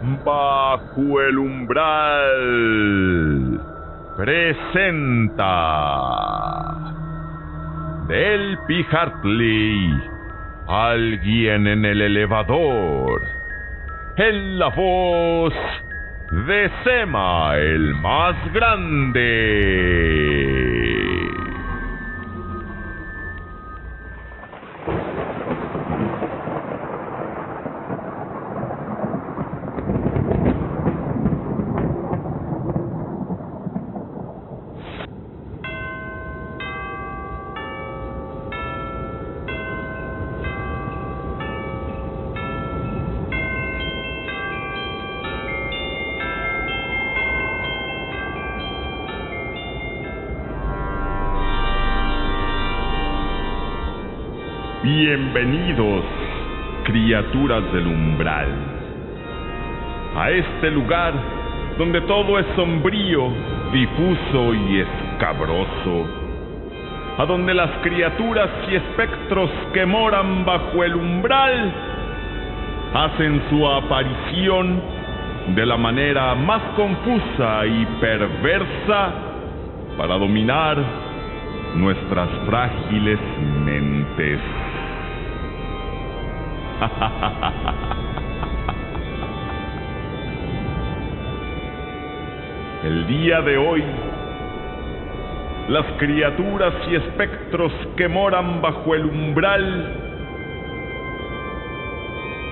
Bajo el umbral presenta del Pijartli, alguien en el elevador, en la voz de Sema el más grande. Bienvenidos, criaturas del umbral, a este lugar donde todo es sombrío, difuso y escabroso, a donde las criaturas y espectros que moran bajo el umbral hacen su aparición de la manera más confusa y perversa para dominar nuestras frágiles mentes. El día de hoy, las criaturas y espectros que moran bajo el umbral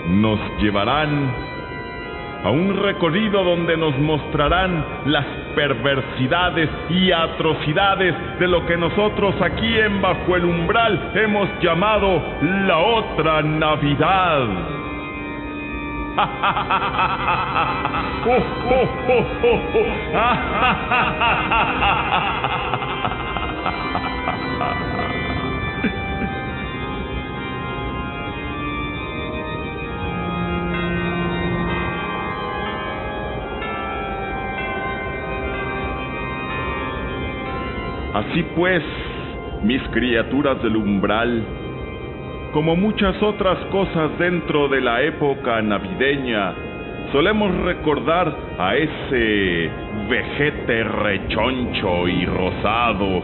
nos llevarán a un recorrido donde nos mostrarán las perversidades y atrocidades de lo que nosotros aquí en Bajo el Umbral hemos llamado la otra Navidad. Así pues, mis criaturas del umbral, como muchas otras cosas dentro de la época navideña, solemos recordar a ese vejete rechoncho y rosado.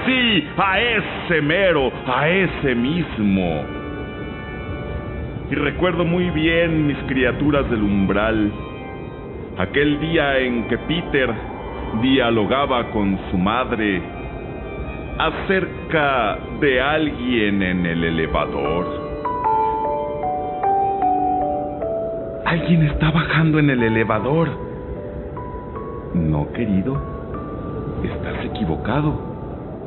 Sí, a ese mero, a ese mismo. Y recuerdo muy bien, mis criaturas del umbral, aquel día en que Peter dialogaba con su madre acerca de alguien en el elevador. Alguien está bajando en el elevador. No, querido, estás equivocado.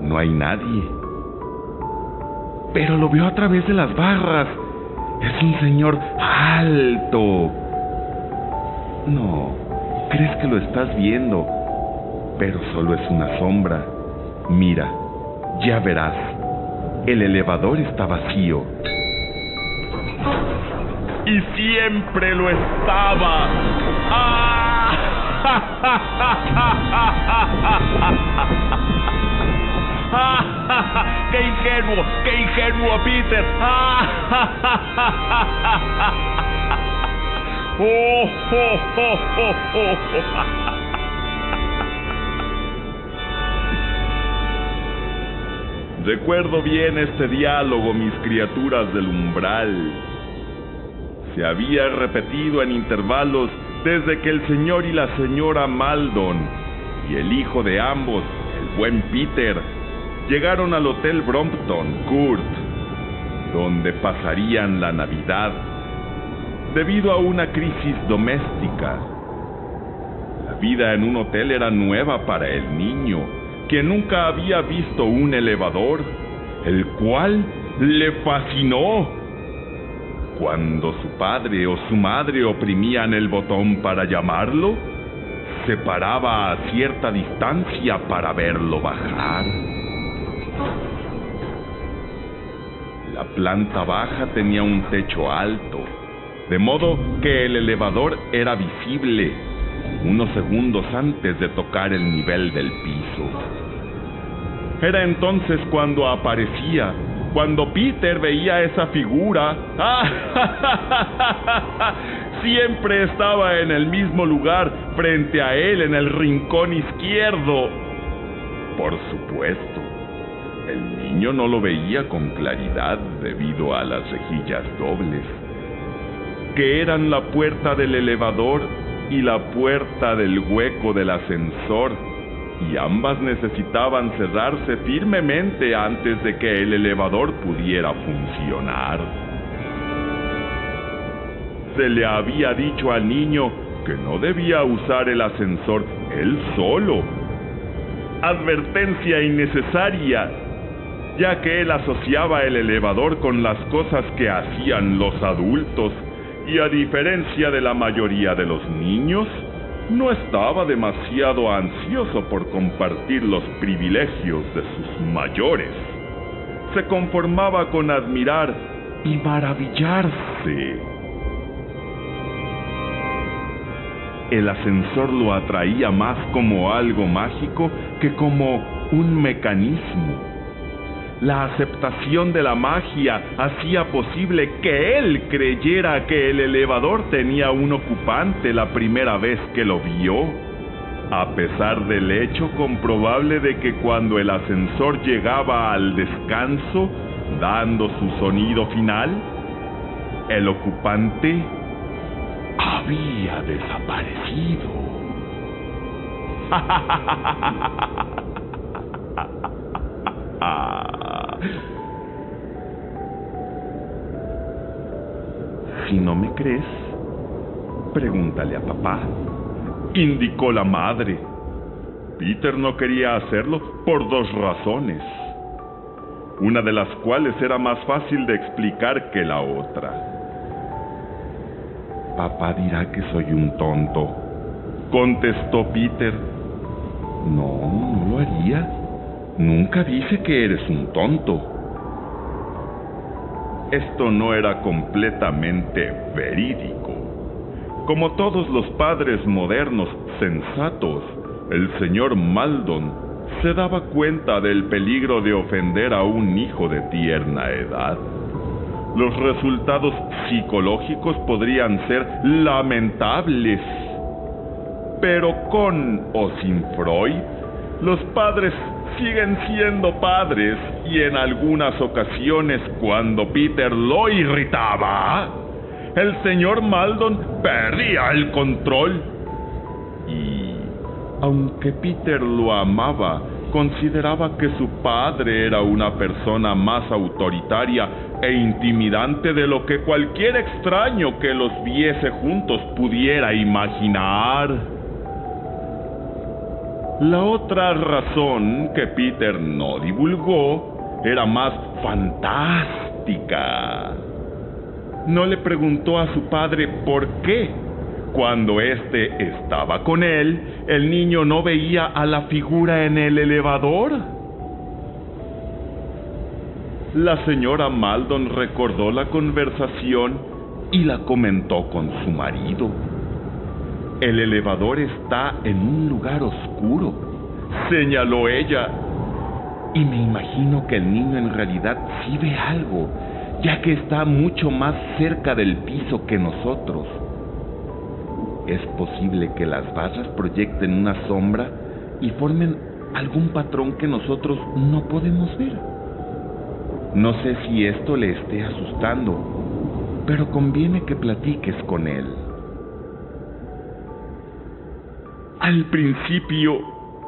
No hay nadie. Pero lo veo a través de las barras. Es un señor alto. No, crees que lo estás viendo, pero solo es una sombra. Mira, ya verás, el elevador está vacío. Y siempre lo estaba. ¡Qué ingenuo, Peter! Recuerdo bien este diálogo, mis criaturas del umbral. Se había repetido en intervalos desde que el señor y la señora Maldon y el hijo de ambos, el buen Peter, llegaron al Hotel Brompton Court, donde pasarían la Navidad debido a una crisis doméstica. La vida en un hotel era nueva para el niño, que nunca había visto un elevador, el cual le fascinó. Cuando su padre o su madre oprimían el botón para llamarlo, se paraba a cierta distancia para verlo bajar. La planta baja tenía un techo alto, de modo que el elevador era visible unos segundos antes de tocar el nivel del piso. Era entonces cuando aparecía, cuando Peter veía esa figura. Siempre estaba en el mismo lugar, frente a él, en el rincón izquierdo. Por supuesto, el niño no lo veía con claridad debido a las rejillas dobles, que eran la puerta del elevador y la puerta del hueco del ascensor, y ambas necesitaban cerrarse firmemente antes de que el elevador pudiera funcionar. Se le había dicho al niño que no debía usar el ascensor él solo. Advertencia innecesaria, ya que él asociaba el elevador con las cosas que hacían los adultos, y a diferencia de la mayoría de los niños, no estaba demasiado ansioso por compartir los privilegios de sus mayores. Se conformaba con admirar y maravillarse. El ascensor lo atraía más como algo mágico que como un mecanismo. La aceptación de la magia hacía posible que él creyera que el elevador tenía un ocupante la primera vez que lo vio, a pesar del hecho comprobable de que cuando el ascensor llegaba al descanso, dando su sonido final, el ocupante había desaparecido. Si no me crees, pregúntale a papá, indicó la madre. Peter no quería hacerlo por dos razones, una de las cuales era más fácil de explicar que la otra. Papá dirá que soy un tonto, contestó Peter. No, no lo haría. Nunca dice que eres un tonto. Esto no era completamente verídico. Como todos los padres modernos sensatos, el señor Maldon se daba cuenta del peligro de ofender a un hijo de tierna edad. Los resultados psicológicos podrían ser lamentables. Pero con o sin Freud, los padres siguen siendo padres, y en algunas ocasiones, cuando Peter lo irritaba, el señor Maldon perdía el control. Y aunque Peter lo amaba, consideraba que su padre era una persona más autoritaria e intimidante de lo que cualquier extraño que los viese juntos pudiera imaginar. La otra razón que Peter no divulgó era más fantástica. No le preguntó a su padre por qué, cuando éste estaba con él, el niño no veía a la figura en el elevador. La señora Maldon recordó la conversación y la comentó con su marido. El elevador está en un lugar oscuro, señaló ella. Y me imagino que el niño en realidad sí ve algo, ya que está mucho más cerca del piso que nosotros. Es posible que las barras proyecten una sombra y formen algún patrón que nosotros no podemos ver. No sé si esto le esté asustando, pero conviene que platiques con él. Al principio,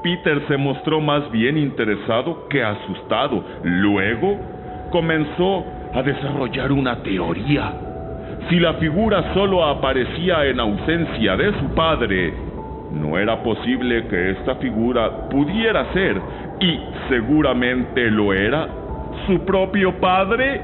Peter se mostró más bien interesado que asustado. Luego, comenzó a desarrollar una teoría. Si la figura solo aparecía en ausencia de su padre, no era posible que esta figura pudiera ser, y seguramente lo era, su propio padre.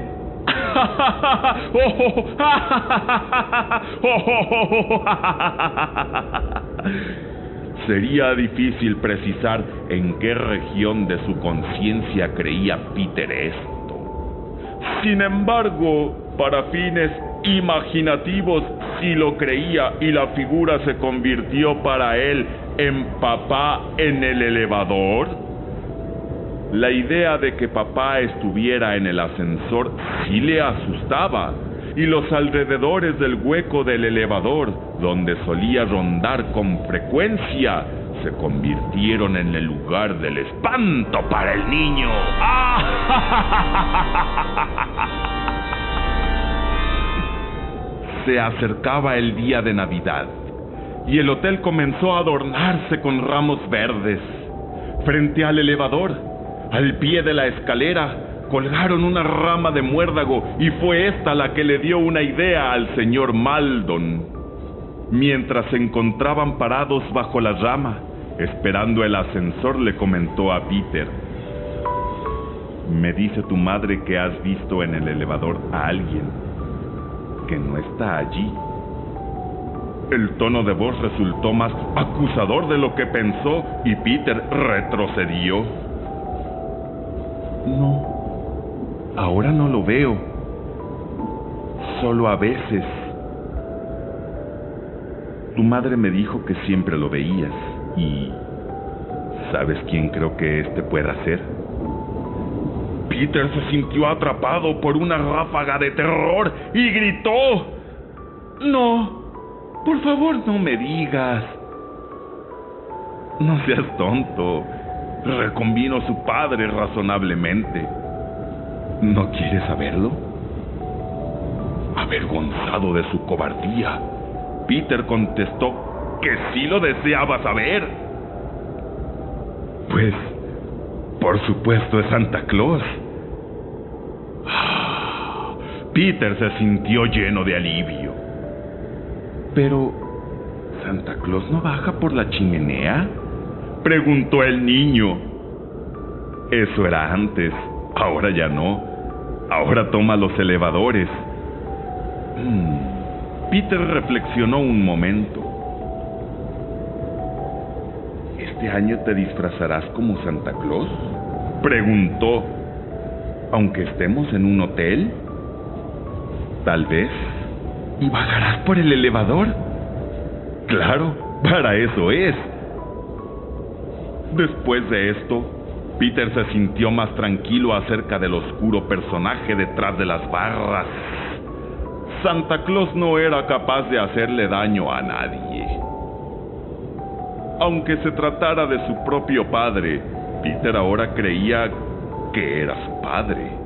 Sería difícil precisar en qué región de su conciencia creía Peter esto. Sin embargo, para fines imaginativos, sí lo creía, y la figura se convirtió para él en papá en el elevador. La idea de que papá estuviera en el ascensor sí le asustaba, y los alrededores del hueco del elevador, donde solía rondar con frecuencia, se convirtieron en el lugar del espanto para el niño. Se acercaba el día de Navidad, y el hotel comenzó a adornarse con ramos verdes. Frente al elevador, al pie de la escalera, colgaron una rama de muérdago, y fue esta la que le dio una idea al señor Maldon. Mientras se encontraban parados bajo la rama, esperando el ascensor, le comentó a Peter: me dice tu madre que has visto en el elevador a alguien que no está allí. El tono de voz resultó más acusador de lo que pensó, y Peter retrocedió. No, ahora no lo veo. Solo a veces. Tu madre me dijo que siempre lo veías. ¿Y sabes quién creo que pueda ser? Peter se sintió atrapado por una ráfaga de terror y gritó: ¡No! ¡Por favor, no me digas! No seas tonto, reconvino su padre razonablemente. ¿No quieres saberlo? Avergonzado de su cobardía, Peter contestó que sí lo deseaba saber. Pues, por supuesto, es Santa Claus. Peter se sintió lleno de alivio. Pero, ¿Santa Claus no baja por la chimenea?, preguntó el niño. Eso era antes, ahora ya no. Ahora toma los elevadores. Peter reflexionó un momento. ¿Este año te disfrazarás como Santa Claus?, preguntó. ¿Aunque estemos en un hotel? Tal vez. ¿Y bajarás por el elevador? Claro, para eso es. Después de esto, Peter se sintió más tranquilo acerca del oscuro personaje detrás de las barras. Santa Claus no era capaz de hacerle daño a nadie. Aunque se tratara de su propio padre, Peter ahora creía que era su padre.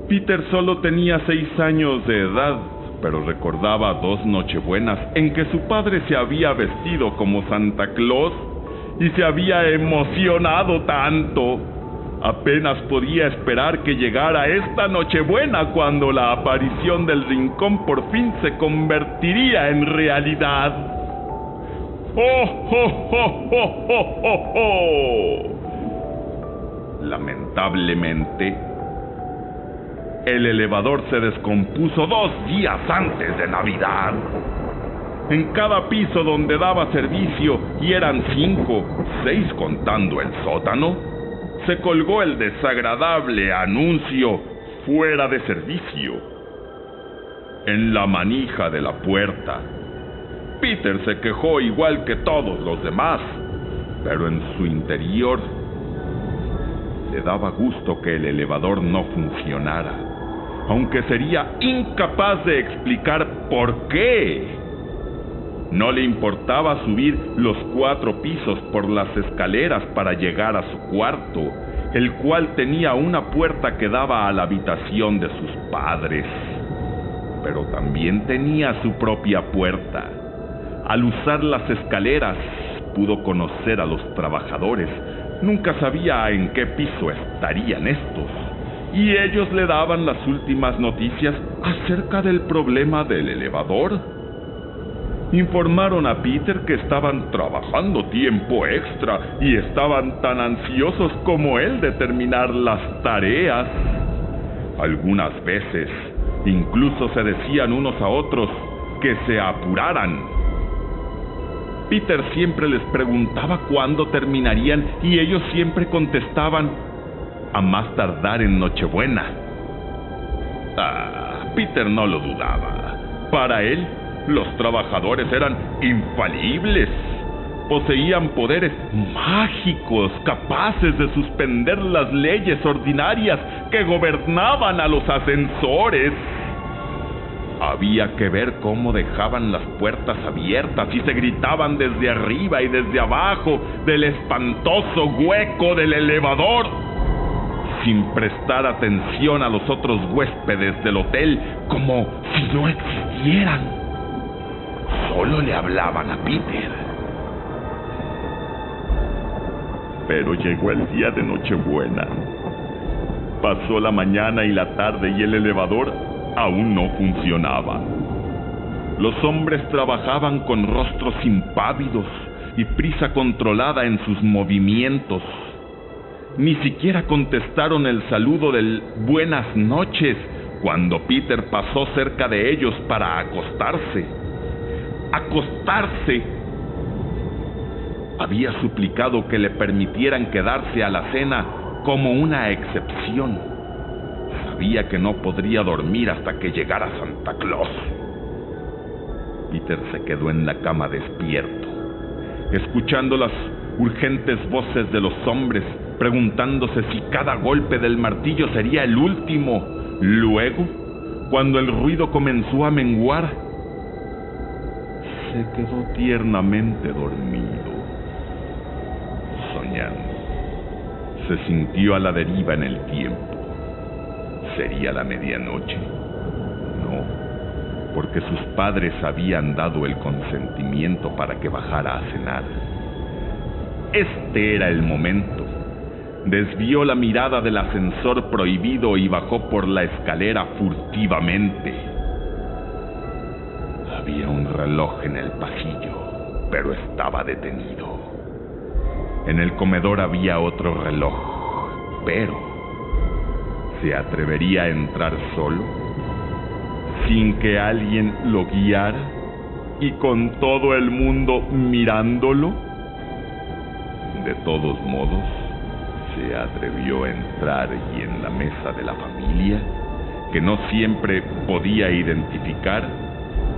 Peter solo tenía 6 años de edad, pero recordaba 2 nochebuenas en que su padre se había vestido como Santa Claus y se había emocionado tanto. Apenas podía esperar que llegara esta Nochebuena, cuando la aparición del rincón por fin se convertiría en realidad. ¡Oh, oh, oh, oh, oh, oh, oh! Lamentablemente, el elevador se descompuso 2 días antes de Navidad. En cada piso donde daba servicio, y eran 5, 6 contando el sótano, se colgó el desagradable anuncio: fuera de servicio, en la manija de la puerta. Peter se quejó igual que todos los demás, pero en su interior le daba gusto que el elevador no funcionara, aunque sería incapaz de explicar por qué. No le importaba subir los 4 pisos por las escaleras para llegar a su cuarto, el cual tenía una puerta que daba a la habitación de sus padres, pero también tenía su propia puerta. Al usar las escaleras, pudo conocer a los trabajadores. Nunca sabía en qué piso estarían estos, y ellos le daban las últimas noticias acerca del problema del elevador. Informaron a Peter que estaban trabajando tiempo extra y estaban tan ansiosos como él de terminar las tareas. Algunas veces, incluso se decían unos a otros que se apuraran. Peter siempre les preguntaba cuándo terminarían, y ellos siempre contestaban: a más tardar en Nochebuena. Peter no lo dudaba. Para él, los trabajadores eran infalibles. poseían poderes mágicos capaces de suspender las leyes ordinarias que gobernaban a los ascensores. Había que ver cómo dejaban las puertas abiertas y se gritaban desde arriba y desde abajo del espantoso hueco del elevador, sin prestar atención a los otros huéspedes del hotel, como si no existieran. Solo le hablaban a Peter. Pero llegó el día de Nochebuena. Pasó la mañana y la tarde y el elevador aún no funcionaba. Los hombres trabajaban con rostros impávidos y prisa controlada en sus movimientos. Ni siquiera contestaron el saludo del buenas noches cuando Peter pasó cerca de ellos para acostarse. ¡Acostarse! Había suplicado que le permitieran quedarse a la cena como una excepción. Sabía que no podría dormir hasta que llegara Santa Claus. Peter se quedó en la cama despierto, escuchando las urgentes voces de los hombres, preguntándose si cada golpe del martillo sería el último. Luego, cuando el ruido comenzó a menguar, se quedó tiernamente dormido, soñando. Se sintió a la deriva en el tiempo. ¿Sería la medianoche? No, porque sus padres habían dado el consentimiento para que bajara a cenar. Este era el momento. Desvió la mirada del ascensor prohibido y bajó por la escalera furtivamente. Había un reloj en el pasillo, pero estaba detenido. En el comedor había otro reloj, pero ¿se atrevería a entrar solo, sin que alguien lo guiara y con todo el mundo mirándolo? De todos modos, se atrevió a entrar y en la mesa de la familia, que no siempre podía identificar,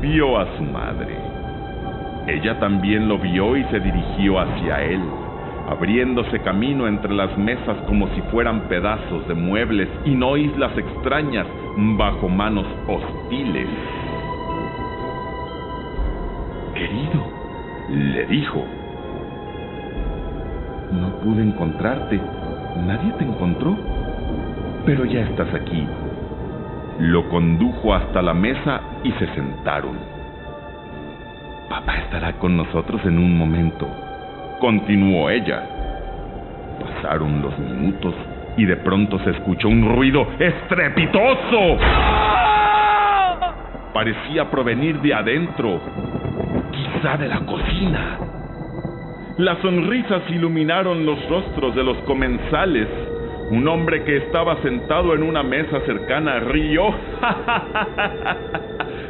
vio a su madre. Ella también lo vio y se dirigió hacia él, abriéndose camino entre las mesas como si fueran pedazos de muebles y no islas extrañas bajo manos hostiles. «Querido», le dijo, «no pude encontrarte. Nadie te encontró. Pero ya estás aquí». Lo condujo hasta la mesa y se sentaron. «Papá estará con nosotros en un momento», continuó ella. Pasaron los minutos y de pronto se escuchó un ruido estrepitoso. Parecía provenir de adentro, quizá de la cocina. Las sonrisas iluminaron los rostros de los comensales. Un hombre que estaba sentado en una mesa cercana rió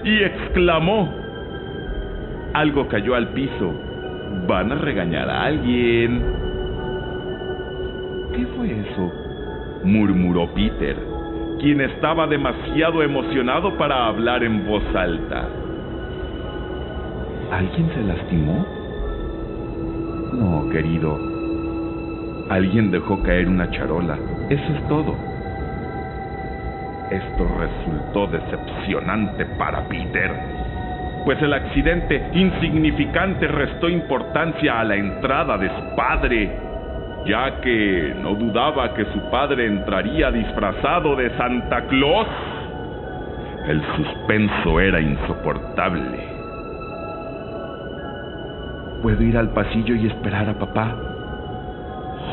y exclamó. Algo cayó al piso. «Van a regañar a alguien». «¿Qué fue eso?», murmuró Peter, quien estaba demasiado emocionado para hablar en voz alta. «¿Alguien se lastimó?». «No, querido. Alguien dejó caer una charola. Eso es todo». Esto resultó decepcionante para Peter, pues el accidente insignificante restó importancia a la entrada de su padre, ya que no dudaba que su padre entraría disfrazado de Santa Claus. El suspenso era insoportable. «¿Puedo ir al pasillo y esperar a papá?».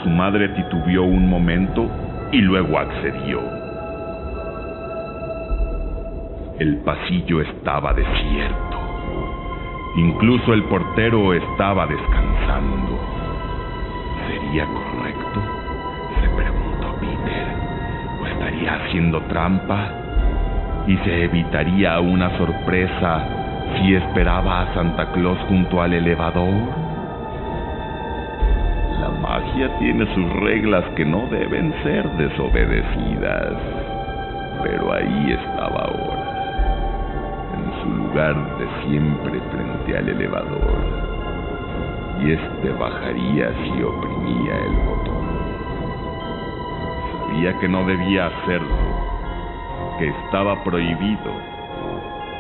Su madre titubeó un momento y luego accedió. El pasillo estaba desierto. Incluso el portero estaba descansando. ¿Sería correcto?, se preguntó Peter. ¿O estaría haciendo trampa? ¿Y se evitaría una sorpresa si esperaba a Santa Claus junto al elevador? La magia tiene sus reglas que no deben ser desobedecidas. Pero ahí estaba ahora, en su lugar de siempre frente al elevador. y este bajaría si oprimía el botón. Sabía que no debía hacerlo, que estaba prohibido,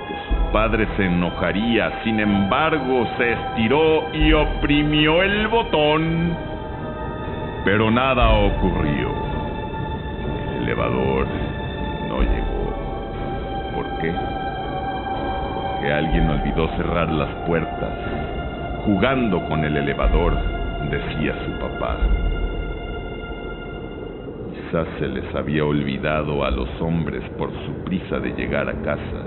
que su padre se enojaría. Sin embargo, se estiró y oprimió el botón. Pero nada ocurrió. El elevador no llegó. ¿Por qué? Porque alguien olvidó cerrar las puertas. Jugando con el elevador, decía su papá. Quizás se les había olvidado a los hombres por su prisa de llegar a casa.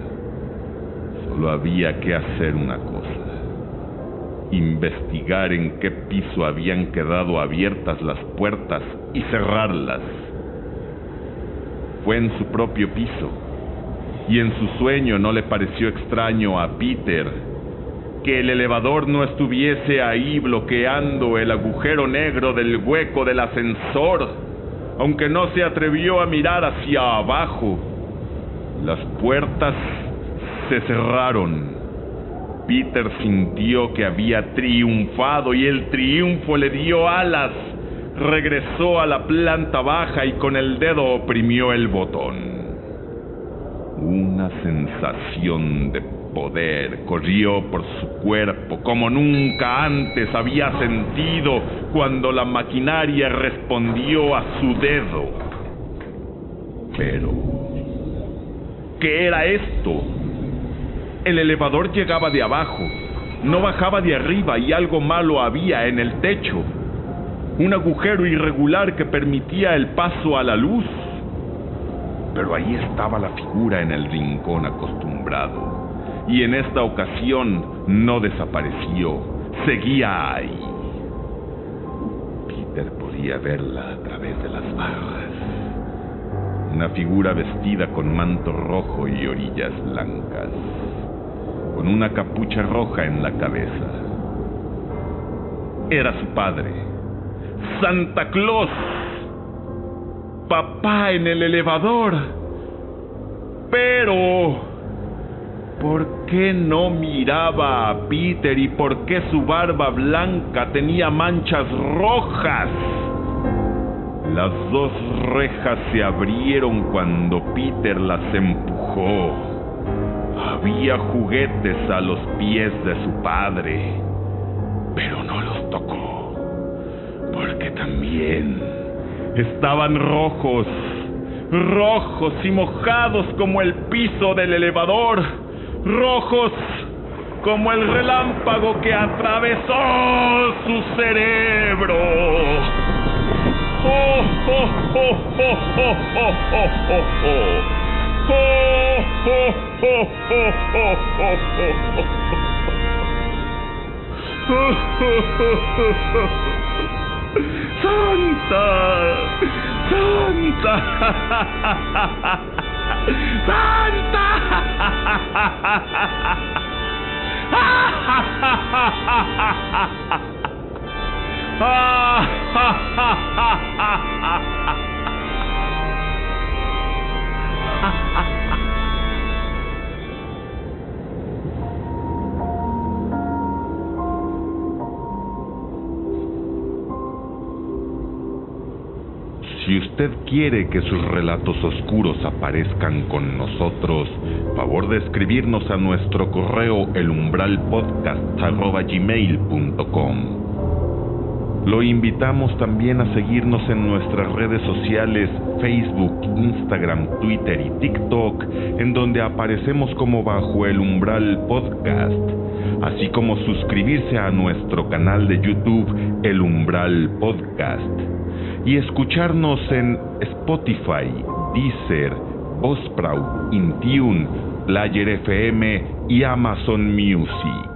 Solo había que hacer una cosa: investigar en qué piso habían quedado abiertas las puertas y cerrarlas. Fue en su propio piso, y en su sueño no le pareció extraño a Peter que el elevador no estuviese ahí bloqueando el agujero negro del hueco del ascensor, aunque no se atrevió a mirar hacia abajo. Las puertas se cerraron. Peter sintió que había triunfado y el triunfo le dio alas. Regresó a la planta baja y con el dedo oprimió el botón. Una sensación de poder corrió por su cuerpo como nunca antes había sentido cuando la maquinaria respondió a su dedo. Pero, ¿qué era esto? El elevador llegaba de abajo, no bajaba de arriba, y algo malo había en el techo. Un agujero irregular que permitía el paso a la luz. Pero ahí estaba la figura en el rincón acostumbrado, y en esta ocasión no desapareció, seguía ahí. Peter podía verla a través de las barras. Una figura vestida con manto rojo y orillas blancas, con una capucha roja en la cabeza. Era su padre, Santa Claus. Papá en el elevador. Pero, ¿por qué no miraba a Peter y por qué su barba blanca tenía manchas rojas? Las dos rejas se abrieron cuando Peter las empujó. Había juguetes a los pies de su padre, pero no los tocó, porque también estaban rojos, rojos y mojados como el piso del elevador, rojos como el relámpago que atravesó su cerebro. ¡Oh, oh, oh, oh, oh, oh, oh, oh, oh! ¡Oh, oh, oh, oh, oh, oh! ¡Santa! ¡Santa! ¡Santa! Si usted quiere que sus relatos oscuros aparezcan con nosotros, favor de escribirnos a nuestro correo elumbralpodcast@gmail.com. Lo invitamos también a seguirnos en nuestras redes sociales Facebook, Instagram, Twitter y TikTok, en donde aparecemos como Bajo el Umbral Podcast, así como suscribirse a nuestro canal de YouTube El Umbral Podcast y escucharnos en Spotify, Deezer, Buzzsprout, Intune, Player FM y Amazon Music.